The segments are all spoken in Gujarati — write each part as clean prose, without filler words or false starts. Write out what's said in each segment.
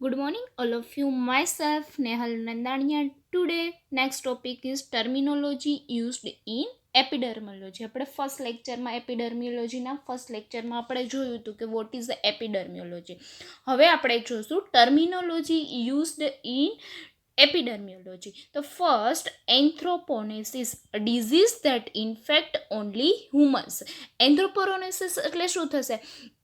Good morning, all of you. Myself, Nehal Nandaniya. Today, next topic is terminology used in એપિડર્મોલોજી. આપણે ફર્સ્ટ લેક્ચરમાં એપિડર્મિયોલોજીના ફર્સ્ટ લેક્ચરમાં આપણે જોયું હતું કે વોટ ઇઝ ધ એપિડર્મિયોલોજી. હવે આપણે જોઈશું ટર્મિનોલોજી યુઝડ ઇન એપિડર્મિયોલોજી. તો first, anthroponosis, disease that infect only humans. Anthroponosis એટલે શું થશે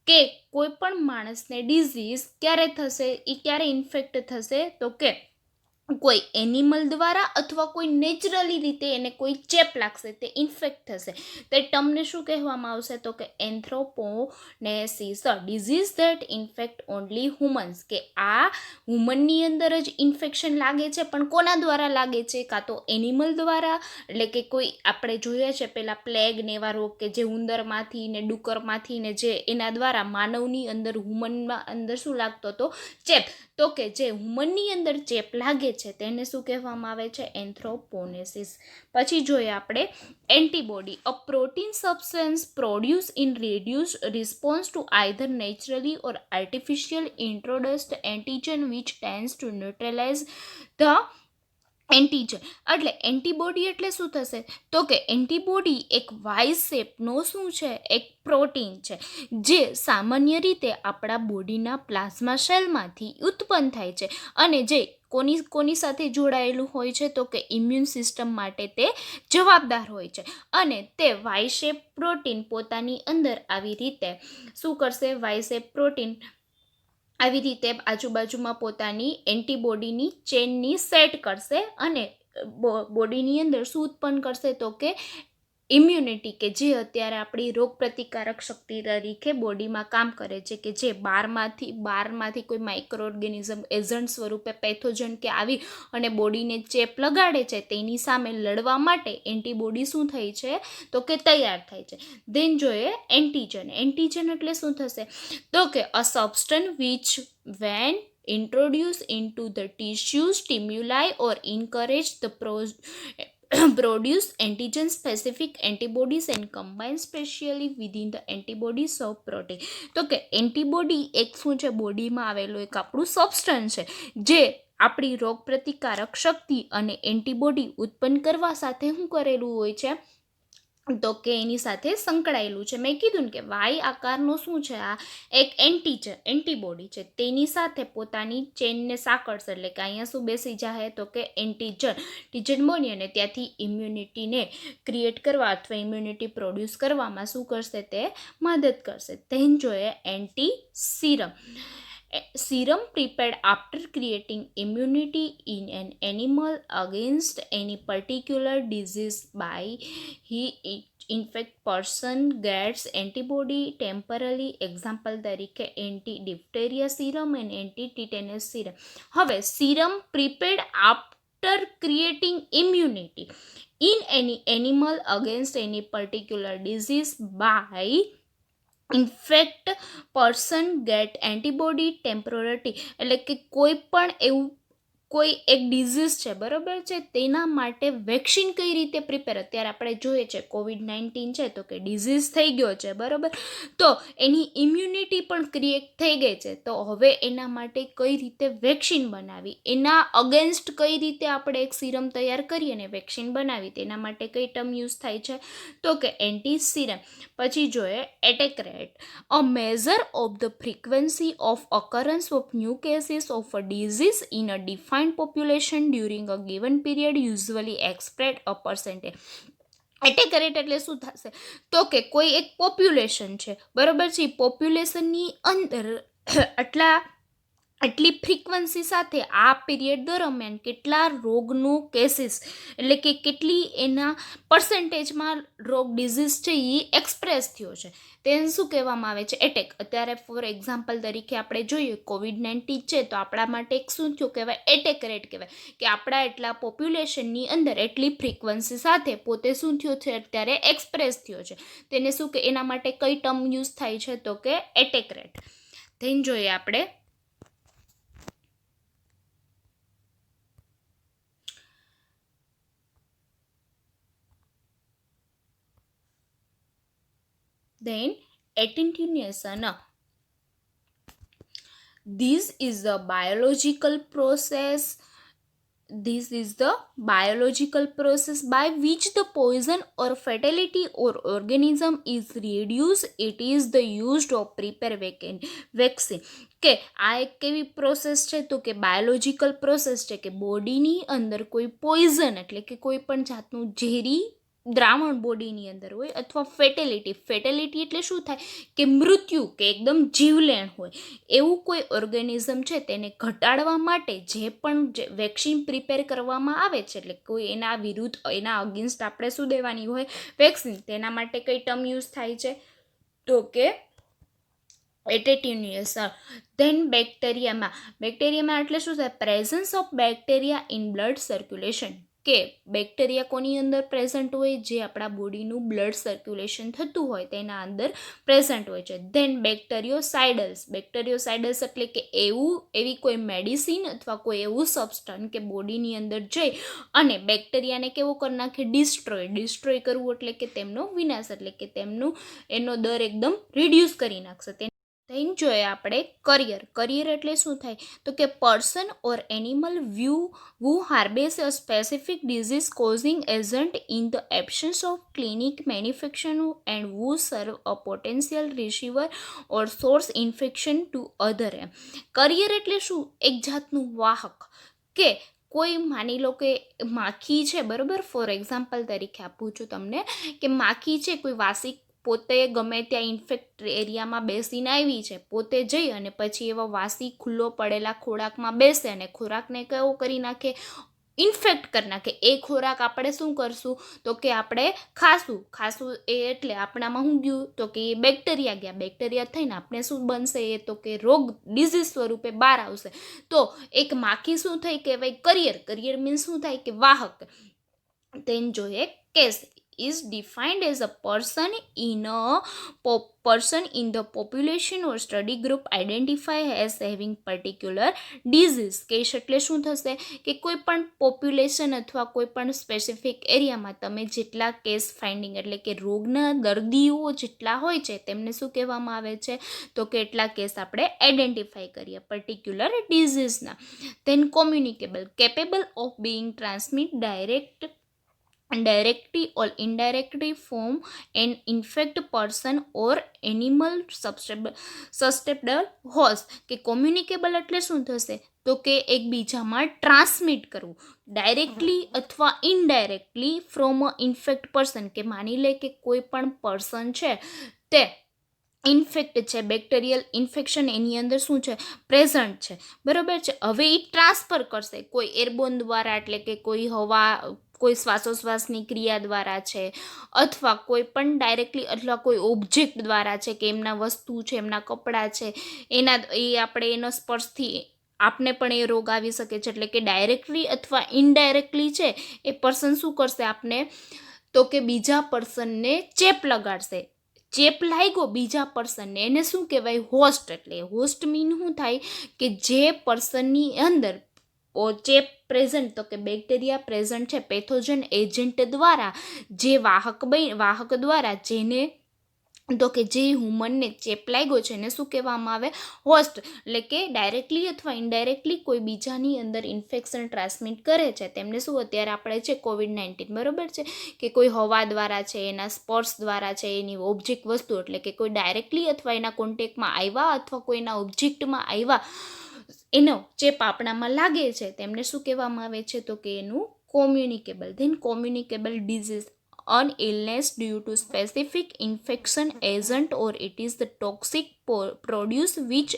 કે કોઈ પણ માણસને ડિઝીઝ ક્યારે થશે, એ ક્યારે ઇન્ફેક્ટ થશે તો કે કોઈ એનિમલ દ્વારા અથવા કોઈ નેચરલી રીતે એને કોઈ ચેપ લાગશે, તે ઇન્ફેક્ટ થશે. તે ટર્મને શું કહેવામાં આવશે તો કે anthroponosis, disease that infect only humans. કે આ હ્યુમનની અંદર જ ઇન્ફેક્શન લાગે છે, પણ કોના દ્વારા લાગે છે? કાં તો એનિમલ દ્વારા, એટલે કે કોઈ આપણે જોઈએ છે પેલા પ્લેગ ને એવા રોગ કે જે ઉંદરમાંથી ને ડુક્કરમાંથી ને જે એના દ્વારા માનવની અંદર હ્યુમનમાં અંદર શું લાગતો હતો? ચેપ. તો કે જે હ્યુમનની અંદર ચેપ લાગે છે તેને શું કહેવામાં આવે છે? એન્થ્રોપોનેસિસ. પછી જોઈએ આપણે antibody, a protein substance produce in reduced response to either naturally or artificial introduced antigen which tends to neutralize the antigen. એટલે એન્ટીબોડી એટલે શું થશે તો કે એન્ટીબોડી એક વાય શેપનો શું છે? એક પ્રોટીન છે જે સામાન્ય રીતે આપણા બોડીના પ્લાઝ્મા સેલમાંથી ઉત્પન્ન થાય છે અને જે કોની સાથે જોડાયેલું હોય છે તો કે ઇમ્યુન સિસ્ટમ માટે તે જવાબદાર હોય છે. અને તે વાય શેપ પ્રોટીન પોતાની અંદર આવી રીતે શું કરશે? વાય શેપ પ્રોટીન આવી રીતે આજુબાજુમાં પોતાની એન્ટીબોડીની ચેનની સેટ કરશે અને બોડીની અંદર શું ઉત્પન્ન કરશે તો કે ઇમ્યુનિટી, કે જે અત્યારે આપણી રોગ પ્રતિકારક શક્તિ તરીકે બોડીમાં કામ કરે છે, કે જે બહારમાંથી કોઈ માઇક્રો ઓર્ગેનિઝમ એજન્ટ સ્વરૂપે પેથોજન કે આવી અને બોડીને ચેપ લગાડે છે, તેની સામે લડવા માટે એન્ટીબોડી શું થઈ છે તો કે તૈયાર થાય છે. દેન જોઈએ એન્ટીજન. એન્ટીજન એટલે શું થશે તો કે a substance which when introduced into the tissue stimuli or encourage the produce antigen specific antibodies and combine specially within the antibodies of protein. તો કે એન્ટીબોડી એક શું છે? બોડીમાં આવેલું એક આપણું સબસ્ટન્સ છે જે આપણી રોગ પ્રતિકારક શક્તિ અને એન્ટીબોડી ઉત્પન્ન કરવા સાથે શું કરેલું હોય છે તો કે એની સાથે સંકળાયેલું છે. મેં કીધું ને કે વાય આકારનો શું છે? આ એક એન્ટીબોડી છે, તેની સાથે પોતાની ચેનને સાંકળશે, એટલે કે અહીંયા શું બેસી જાય તો કે એન્ટીજન બની અને ત્યાંથી ઇમ્યુનિટીને ક્રિએટ કરવા અથવા ઇમ્યુનિટી પ્રોડ્યુસ કરવામાં શું કરશે? તે મદદ કરશે. તેમ જોઈએ anti serum. Serum prepared after creating immunity in an animal against any particular disease by he infect person gets antibody temporarily. Example તરીકે એન્ટી ડિપ્ટેરિયા સિરમ અને એન્ટી ટીટેનસ સિરમ. હવે serum prepared after creating immunity in any animal against any particular disease by infect person get antibody temporary. એટલે કે કોઈ પણ એવું કોઈ એક ડિઝીઝ છે, બરાબર છે, તેના માટે વેક્સિન કઈ રીતે પ્રિપેર, અત્યારે આપણે જોઈએ છે COVID-19 છે તો કે ડિઝીઝ થઈ ગયો છે, બરાબર, તો એની ઇમ્યુનિટી પણ ક્રિએટ થઈ ગઈ છે. તો હવે એના માટે કઈ રીતે વેક્સિન બનાવી, એના અગેન્સ્ટ કઈ રીતે આપણે એક સિરમ તૈયાર કરી અને વેક્સિન બનાવી, તેના માટે કઈ ટર્મ યુઝ થાય છે તો કે એન્ટી સિરમ. પછી જોઈએ attack rate, a measure of the frequency of occurrence of new cases of a disease in a defined population during a given period, usually expressed a percentage. Attack rate એટલે શું થશે તો કે કોઈ એક પોપ્યુલેશન છે, બરાબર છે, પોપ્યુલેશનની અંદર આટલી ફ્રીક્વન્સી સાથે આ પીરિયડ દરમિયાન કેટલા રોગનું કેસીસ, એટલે કે કેટલી એના પર્સન્ટેજમાં રોગ ડિઝીઝ છે એ એક્સપ્રેસ થયો છે, તેને શું કહેવામાં આવે છે? એટેક. અત્યારે ફોર એક્ઝામ્પલ તરીકે આપણે જોઈએ COVID-19 છે તો આપણા માટે એક શું થયું કહેવાય? એટેક રેટ કહેવાય, કે આપણા એટલા પોપ્યુલેશનની અંદર એટલી ફ્રીક્વન્સી સાથે પોતે શું થયો છે અત્યારે એક્સપ્રેસ થયો છે, તેને શું કે એના માટે કઈ ટર્મ યુઝ થાય છે તો કે એટેક રેટ. તેને જોઈએ આપણે then attenuation. This is the biological process. This is the biological process by which the poison or fatality or organism is reduced. It is the used of prepare vaccine. કે આ એક કેવી પ્રોસેસ છે તો કે બાયોલોજીકલ પ્રોસેસ છે કે બોડીની અંદર કોઈ પોઈઝન એટલે કે કોઈ પણ જાતનું ઝેરી દ્રાવણ બોડીની અંદર હોય અથવા ફેટેલિટી એટલે શું થાય કે મૃત્યુ કે એકદમ જીવલેણ હોય એવું કોઈ ઓર્ગેનિઝમ છે તેને ઘટાડવા માટે જે પણ વેક્સિન પ્રિપેર કરવામાં આવે છે એટલે કોઈ એના વિરુદ્ધ એના અગેન્સ્ટ આપણે શું દેવાની હોય વેક્સિન, તેના માટે કઈ ટર્મ યુઝ થાય છે તો કે એટેટ્યુનિયસ. ધેન બેક્ટેરિયામાં એટલે શું થાય presence of bacteria in blood circulation કે બેક્ટેરિયા કોની અંદર પ્રેઝન્ટ હોય જે આપણા બોડીનું બ્લડ સર્ક્યુલેશન થતું હોય તેના અંદર પ્રેઝન્ટ હોય છે. ધેન બેક્ટેરિયોસાઇડલ્સ એટલે કે એવી કોઈ મેડિસિન અથવા કોઈ એવું સબસ્ટન્સ કે બોડીની અંદર જઈ અને બેક્ટેરિયાને કેવું કરી નાખે ડિસ્ટ્રોય કરવું એટલે કે તેમનો વિનાશ એટલે કે એનો દર એકદમ રિડ્યુસ કરી નાખશે. ધેન જોઈએ આપણે કરિયર એટલે શું થાય તો કે person or animal who harbors a specific disease causing agent in the absence of clinic manufacturing and who serve a potential receiver or source infection to other. Career એટલે શું એક જાતનું વાહક કે કોઈ માની લો કે માખી છે બરાબર, ફોર એક્ઝામ્પલ તરીકે આપું છું તમને કે માખી છે કોઈ વાસી પોતે ગમે ત્યાં ઇન્ફેક્ટ એરિયામાં બેસીને આવી છે, પોતે જઈ અને પછી એવા વાસી ખુલ્લો પડેલા ખોરાકમાં બેસે અને ખોરાકને કેવો કરી નાખે ઇન્ફેક્ટ કરી નાખે. એ ખોરાક આપણે શું કરશું તો કે આપણે ખાશું એ એટલે આપણામાં શું ગયું તો કે એ બેક્ટેરિયા થઈને આપણે શું બનશે એ તો કે રોગ ડિઝીઝ સ્વરૂપે બહાર આવશે. તો એક માખી શું થઈ કહેવાય કરિયર મીન્સ શું થાય કે વાહક. then જોઈએ case is defined as a person in the population or study group identified as having particular disease. Case એટલે શું થશે કે કોઈ પણ પોપ્યુલેશન અથવા કોઈ પણ સ્પેસિફિક એરિયામાં તમે જેટલા કેસ ફાઇન્ડિંગ એટલે કે રોગના દર્દીઓ જેટલા હોય છે તેમને શું કહેવામાં આવે છે તો કે એટલા કેસ આપણે આઈડેન્ટિફાઈ કરીએ પર્ટિક્યુલર ડિઝીઝના. Then communicable capable of being transmit directly or indirectly from an infected person or animal susceptible host. કે કોમ્યુનિકેબલ એટલે શું થશે તો કે એકબીજામાં ટ્રાન્સમિટ કરવું ડાયરેક્ટલી અથવા indirectly from a infect person કે માની લે કે કોઈ પણ પર્સન છે તે ઇન્ફેક્ટ છે, બેક્ટેરિયલ ઇન્ફેક્શન એની અંદર શું છે પ્રેઝન્ટ છે બરાબર છે. હવે એ ટ્રાન્સફર કરશે કોઈ એરબોન દ્વારા એટલે કે કોઈ શ્વાસોશ્વાસની ક્રિયા દ્વારા છે અથવા કોઈ પણ ડાયરેક્ટલી અથવા કોઈ ઓબ્જેક્ટ દ્વારા છે કે એમના વસ્તુ છે એમના કપડાં છે આપણે એનો સ્પર્શથી આપને પણ એ રોગ આવી શકે છે. એટલે કે ડાયરેક્ટલી અથવા ઇનડાયરેક્ટલી છે એ પર્સન શું કરશે આપને તો કે બીજા પર્સનને ચેપ લગાડશે. ચેપ લાગ્યો બીજા પર્સનને એને શું કહેવાય હોસ્ટ. એટલે હોસ્ટ મીન શું થાય કે જે પર્સનની અંદર ચેપ પ્રેઝન્ટ તો કે બેક્ટેરિયા પ્રેઝન્ટ છે પેથોજન એજન્ટ દ્વારા જે વાહક દ્વારા જેને તો કે જે હ્યુમનને ચેપ લાગ્યો છે એને શું કહેવામાં આવે હોસ્ટ. એટલે કે ડાયરેક્ટલી અથવા ઇનડાયરેક્ટલી કોઈ બીજાની અંદર ઇન્ફેક્શન ટ્રાન્સમિટ કરે છે તેમને શું અત્યારે આપણે છે COVID-19 બરાબર છે કે કોઈ હવા દ્વારા છે એના સ્પર્શ દ્વારા છે એની ઓબ્જેક્ટ વસ્તુ એટલે કે કોઈ ડાયરેક્ટલી અથવા એના કોન્ટેક્ટમાં આવ્યા અથવા કોઈના ઓબ્જેક્ટમાં આવ્યા એનો ચેપ આપણામાં લાગે છે તેમને શું કહેવામાં આવે છે તો કે એનું communicable. Then communicable disease an illness due to specific infection agent or it is the toxic produce which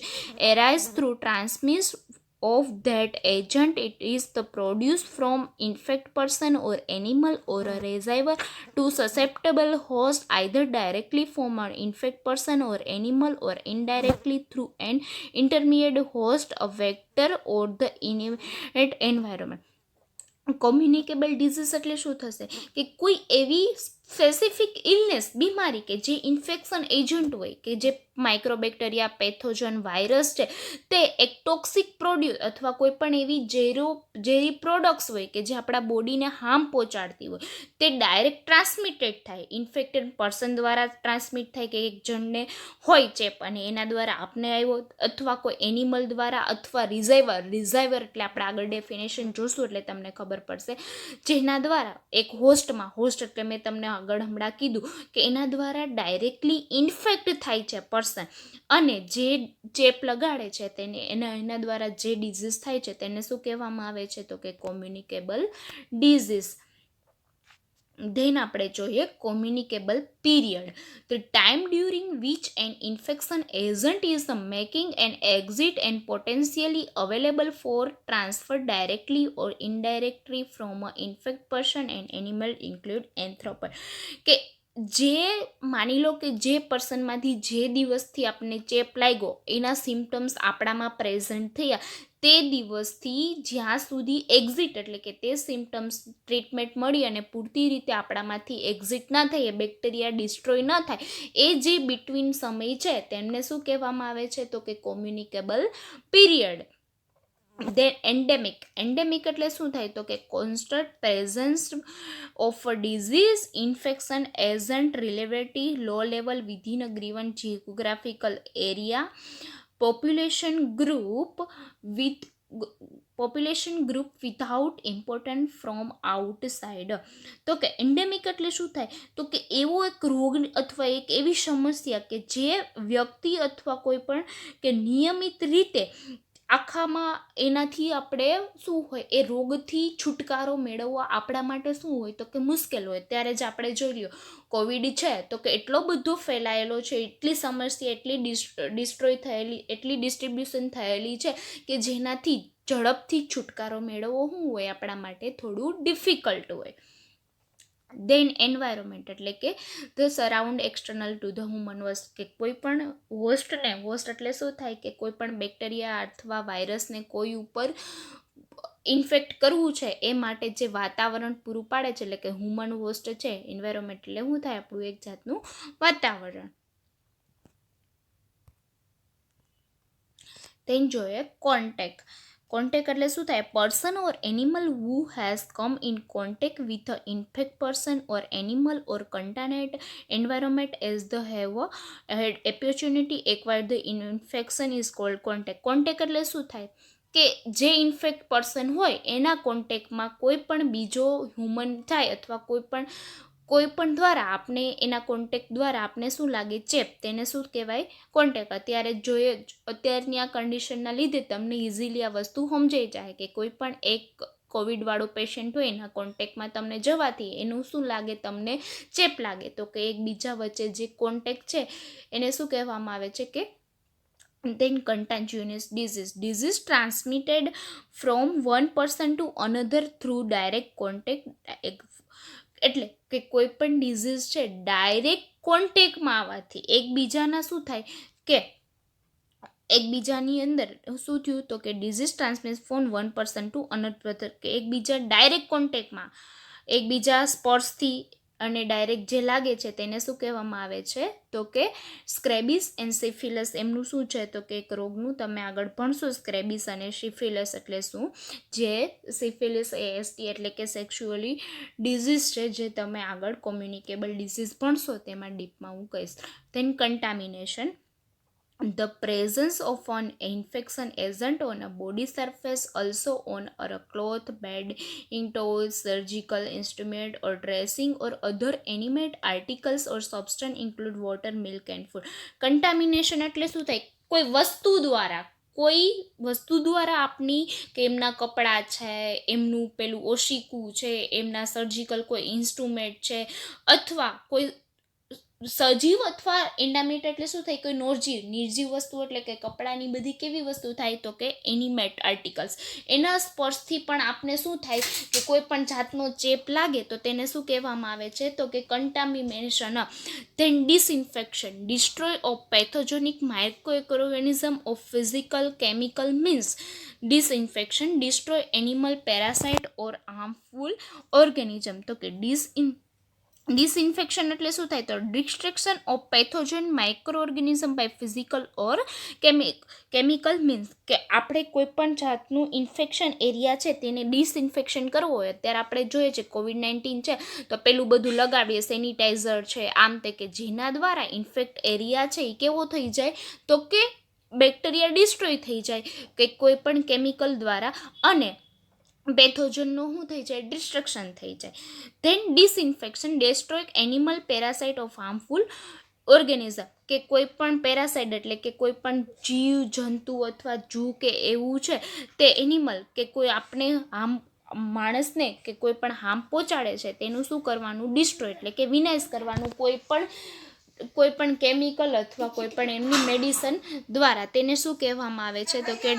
arise through transmission of that agent. It is the produce from infected person or animal or a receiver to susceptible host either directly from an infected person or animal or indirectly through an intermediate host, a vector or the environment. Communicable disease એટલે શું થશે કે કોઈ એવી સ્પેસિફિક ઇલનેસ બીમારી કે જે ઇન્ફેક્શન એજન્ટ હોય કે જે માઇક્રોબેક્ટેરિયા પેથોજન વાયરસ છે તે એક ટોક્સિક પ્રોડ્યુસ અથવા કોઈ પણ એવી ઝેરી પ્રોડક્ટ્સ હોય કે જે આપણા બોડીને હાર્મ પહોંચાડતી હોય તે ડાયરેક્ટ ટ્રાન્સમિટેડ થાય, ઇન્ફેક્ટેડ પર્સન દ્વારા ટ્રાન્સમિટ થાય કે એક જણને હોય ચેપ અને એના દ્વારા આપને આવ્યો, અથવા કોઈ એનિમલ દ્વારા, અથવા રિઝાઈવર એટલે આપણે આગળ ડેફિનેશન જોશું એટલે તમને ખબર પડશે, જેના દ્વારા એક હોસ્ટ એટલે મેં તમને આગળ હમણાં કીધું કે એના દ્વારા ડાયરેક્ટલી ઇન્ફેક્ટ થાય છે પર્સન, અને જે ચેપ લગાડે છે તેને એના દ્વારા જે ડિઝીઝ થાય છે તેને શું કહેવામાં આવે છે તો કે કોમ્યુનિકેબલ ડિઝીઝ. ધેન આપણે જોઈએ communicable period. The time during which an infection agent is making an exit and potentially available for transfer directly or indirectly from an infected person and animal include anthropoid. કે જે માની લો કે જે પર્સનમાંથી જે દિવસથી આપણને ચેપ લાગ્યો એના સિમ્ટમ્સ આપણામાં પ્રેઝન્ટ થયા તે દિવસથી જ્યાં સુધી એક્ઝિટ એટલે કે તે સિમ્ટમ્સ ટ્રીટમેન્ટ મળી અને પૂરતી રીતે આપણામાંથી એક્ઝિટ ના થાય, એ બેક્ટેરિયા ડિસ્ટ્રોય ન થાય, એ જે બિટવીન સમય છે તેમને શું કહેવામાં આવે છે તો કે કોમ્યુનિકેબલ પીરિયડ. ધેન એન્ડેમિક એટલે શું થાય તો કે constant presence of a disease infection agent relatively low level within a given geographical area, population group without important from outside. તો કે એન્ડેમિક એટલે શું થાય તો કે એવો એક રોગ અથવા એક એવી સમસ્યા કે જે વ્યક્તિ અથવા કોઈ પણ કે નિયમિત રીતે આખામાં એનાથી આપણે શું હોય એ રોગથી છુટકારો મેળવવા આપણા માટે શું હોય તો કે મુશ્કેલ હોય. ત્યારે જ આપણે જોઈ લ્યો કોવિડ છે તો કે એટલો બધો ફેલાયેલો છે, એટલી સમસ્યા, એટલી ડિસ્ટ્રોય થયેલી, એટલી ડિસ્ટ્રીબ્યુશન થયેલી છે કે જેનાથી ઝડપથી છુટકારો મેળવવો શું હોય આપણા માટે થોડું ડિફિકલ્ટ હોય. ધેન એન્વાયરમેન્ટ એટલે કે the surround external to the human host, કે કોઈ પણ હોસ્ટ એટલે શું થાય કે કોઈ પણ બેક્ટેરિયા અથવા વાયરસને કોઈ ઉપર ઇન્ફેક્ટ કરવું છે એ માટે જે વાતાવરણ પૂરું પાડે છે એટલે કે હ્યુમન હોસ્ટ છે. એન્વાયરમેન્ટ એટલે શું થાય આપણું એક જાતનું વાતાવરણ. તેમ જોઈએ કોન્ટેક્ટ એટલે શું થાય person or animal who has come in contact with a infect person or animal or contaminate environment as the have had opportunity acquire the infection is called contact એટલે શું થાય કે જે ઇન્ફેક્ટ પર્સન હોય એના કોન્ટેક્ટમાં કોઈ પણ બીજો હ્યુમન થાય અથવા કોઈ પણ દ્વારા આપને એના કોન્ટેક્ટ દ્વારા આપને શું લાગે ચેપ, તેને શું કહેવાય કોન્ટેક્ટ. અત્યારની આ કન્ડિશનના લીધે તમને ઇઝીલી આ વસ્તુ સમજાઈ જાય કે કોઈ પણ એક કોવિડવાળો પેશન્ટ હોય એના કોન્ટેક્ટમાં તમને જવાથી એનું શું લાગે તમને ચેપ લાગે, તો કે એકબીજા વચ્ચે જે કોન્ટેક્ટ છે એને શું કહેવામાં આવે છે કે then contagious disease transmitted from one person to another through direct contact. એટલે કે કોઈ પણ ડિઝીઝ છે ડાયરેક્ટ કોન્ટેક્ટમાં આવવાથી એકબીજાના શું થાય કે એકબીજાની અંદર શું થયું તો કે disease transmit from one person to another, કે એકબીજા ડાયરેક્ટ કોન્ટેક્ટમાં એકબીજા સ્પર્શથી અને ડાયરેક્ટ જે લાગે છે તેને શું કહેવામાં આવે છે તો કે સ્ક્રેબિસ એન્ડ સિફિલિસ. એમનું શું છે તો કે એક રોગનું તમે આગળ ભણશો સ્ક્રેબિસ અને સિફિલિસ એટલે શું. જે સિફિલિસ એએસટી એટલે કે સેક્સ્યુઅલી ડિઝીઝ છે જે તમે આગળ કોમ્યુનિકેબલ ડિઝીઝ ભણશો તેમાં ડીપમાં હું કહીશ. Then contamination, the presence of an infection agent on a body surface, also on a cloth, bedding, towels, surgical instrument or dressing or other animate articles or substance include water, milk and food. Contamination એટલે શું થાય કોઈ વસ્તુ દ્વારા આપની કે એમના કપડાં છે, એમનું પેલું ઓશિકું છે, એમના સર્જિકલ કોઈ ઇન્સ્ટ્રુમેન્ટ છે, અથવા કોઈ સજીવ અથવા એન્ડામેટ એટલે શું થાય કોઈ નિર્જીવ વસ્તુ એટલે કે કપડાની બધી કેવી વસ્તુ થાય તો કે એનિમેટ આર્ટિકલ્સ, એના સ્પર્શથી પણ આપને શું થાય કે કોઈ પણ જાતનો ચેપ લાગે તો તેને શું કહેવામાં આવે છે તો કે contamination. Then disinfection, destroy of pathogenic microorganism of physical chemical means disinfection, destroy animal parasite or harmful organism. તો કે ડિસઇન્ફેક્શન એટલે શું થાય? તો destruction of pathogen micro organism by physical or chemical means કે આપણે કોઈ પણ જાતનું ઇન્ફેક્શન એરિયા છે તેને ડિસઇન્ફેક્શન કરવું હોય, અત્યારે આપણે જોઈએ છે COVID-19 છે તો પેલું બધું લગાવીએ, સેનિટાઈઝર છે આમ તે, કે જેના દ્વારા ઇન્ફેક્ટ એરિયા છે એ કેવો થઈ જાય? તો કે બેક્ટેરિયા ડિસ્ટ્રોય થઈ જાય કે કોઈ પણ કેમિકલ દ્વારા, અને પેથોજનનું શું થઈ જાય? ડિસ્ટ્રક્શન થઈ જાય. Then disinfection destroy animal parasite of harmful organism, કે કોઈ પણ પેરાસાઇટ એટલે કે કોઈ પણ જીવ જંતુ અથવા જૂ કે એવું છે તે એનિમલ કે કોઈ આપણે માણસને કે કોઈ પણ હાર્મ પહોંચાડે છે તેનું શું કરવાનું? ડિસ્ટ્રોય એટલે કે વિનાશ કરવાનું, કોઈ પણ કેમિકલ અથવા કોઈ પણ એમની મેડિસન દ્વારા. તેને શું કહેવામાં આવે છે? તો કે